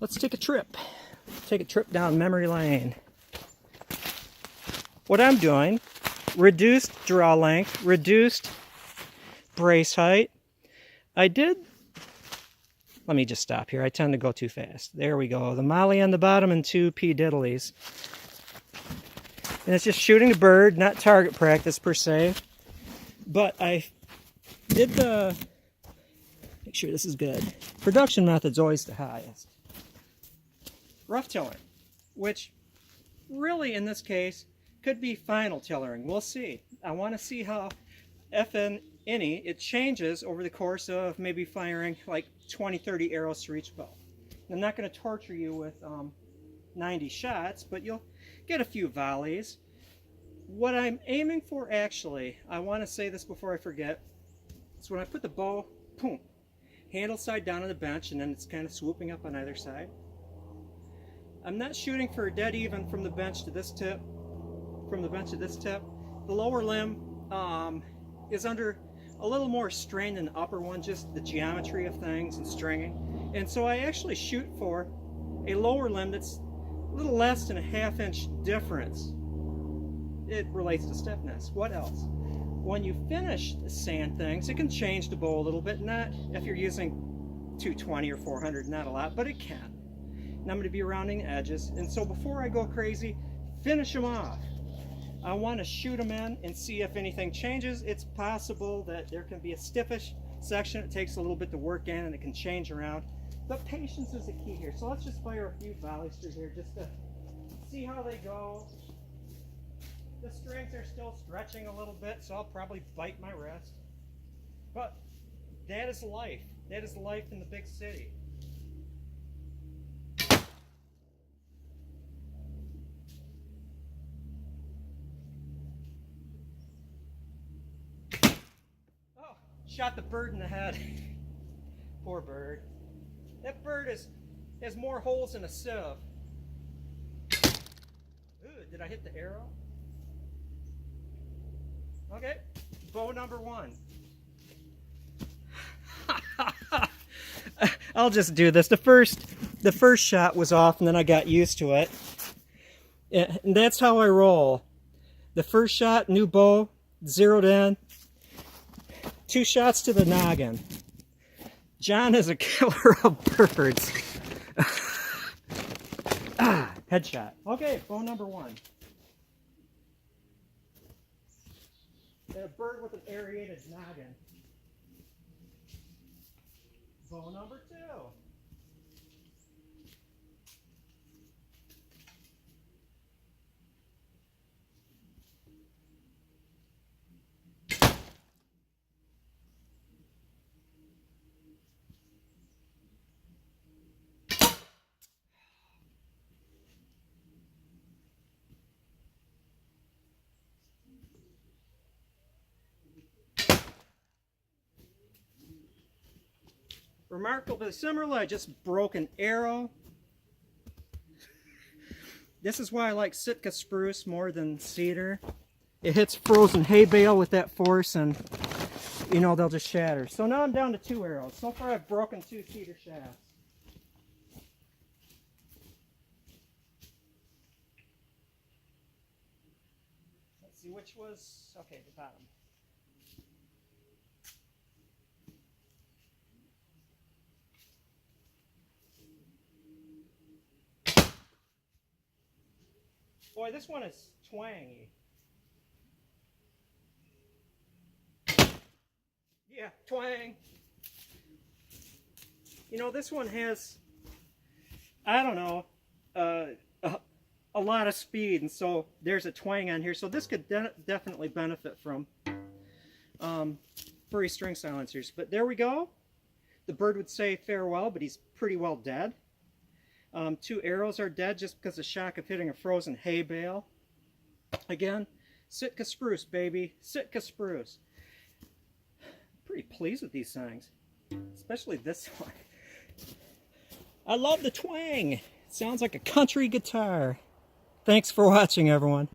Let's take a trip. Take a trip down memory lane. What I'm doing, reduced draw length, reduced brace height. Let me just stop here. I tend to go too fast. There we go. The molly on the bottom and 2 P diddlies. And it's just shooting the bird, not target practice per se. But I did make sure this is good. Production method's always the highest. Rough tiller, which really in this case could be final tillering. We'll see. I want to see how, if any, it changes over the course of maybe firing like 20, 30 arrows through each bow. I'm not going to torture you with 90 shots, but you'll get a few volleys. What I'm aiming for, actually, I want to say this before I forget, is when I put the bow, boom, handle side down on the bench, and then it's kind of swooping up on either side. I'm not shooting for a dead even from the bench to this tip. From the bench to this tip. The lower limb is under a little more strain than the upper one, just the geometry of things and stringing. And so I actually shoot for a lower limb that's a little less than a ½ inch difference. It relates to stiffness. What else? When you finish sand things, it can change the bow a little bit. Not if you're using 220 or 400, not a lot, but it can. And I'm going to be rounding the edges. And so before I go crazy, finish them off. I want to shoot them in and see if anything changes. It's possible that there can be a stiffish section. It takes a little bit to work in and it can change around. But patience is the key here. So let's just fire a few volleys through here just to see how they go. The strings are still stretching a little bit, so I'll probably bite my wrist. But that is life. That is life in the big city. Shot the bird in the head. Poor bird. That bird has more holes than a sieve. Ooh, did I hit the arrow? Okay, bow number 1. I'll just do this. The first shot was off and then I got used to it. And that's how I roll. The first shot, new bow, zeroed in. 2 shots to the noggin. John is a killer of birds. Headshot. Okay, bow number 1. And a bird with an aerated noggin. Bow number 2. Remarkably similar, I just broke an arrow. This is why I like Sitka spruce more than cedar. It hits frozen hay bale with that force and, you know, they'll just shatter. So now I'm down to 2 arrows. So far I've broken 2 cedar shafts. Let's see which was, okay, the bottom. Boy, this one is twangy. Yeah, twang. You know, this one has, I don't know, a lot of speed, and so there's a twang on here. So this could definitely benefit from furry string silencers. But there we go. The bird would say farewell, but he's pretty well dead. 2 arrows are dead just because of the shock of hitting a frozen hay bale. Again, Sitka spruce, baby. Sitka spruce. Pretty pleased with these things, especially this one. I love the twang. It sounds like a country guitar. Thanks for watching, everyone.